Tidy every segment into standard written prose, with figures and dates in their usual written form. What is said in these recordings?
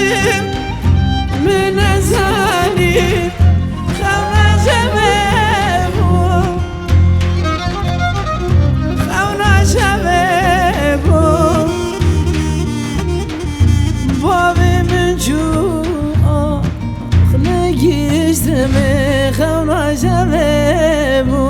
memleketim münezzani Xevna şebebu Xevna şebebu Babimin cuğakhne gizlimi Xevna şebebu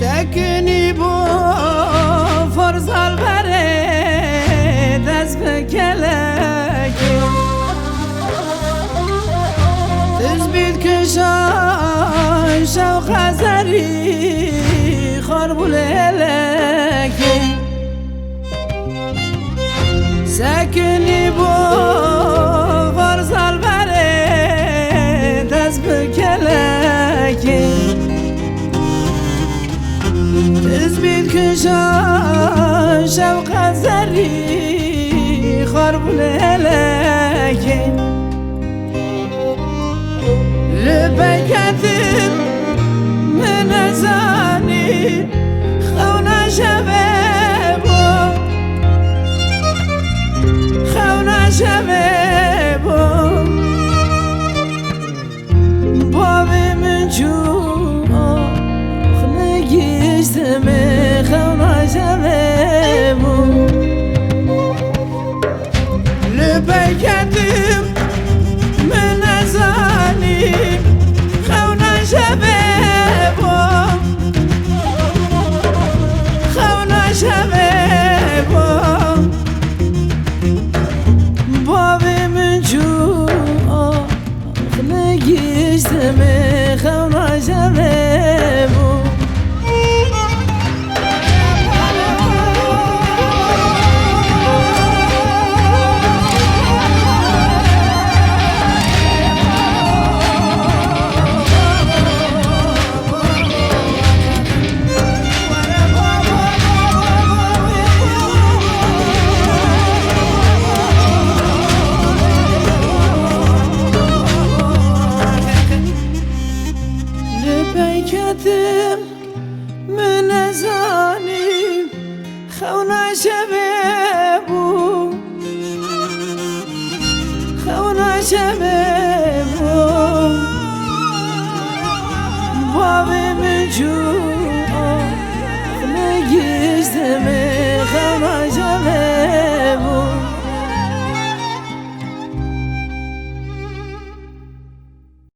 سکنی با فرز البره دست بکلکی تزبید کشان شوق زری خربول هلکی سکنی با فرز البره دست بکلکی تزبید کشان شوق زری خربول هلکی لبکتم من ازانی خونا شبابو خونا شبابو بابی من جوخ نگیشتم خونا شبابو لبکتم من ازانی خونا شبابو خونا شبابو بابی من جوخ نگیشتم خونا شبابو لبکتم من ازانی خونا شبابو خونا شبابو بابی من جوخ نگیشتم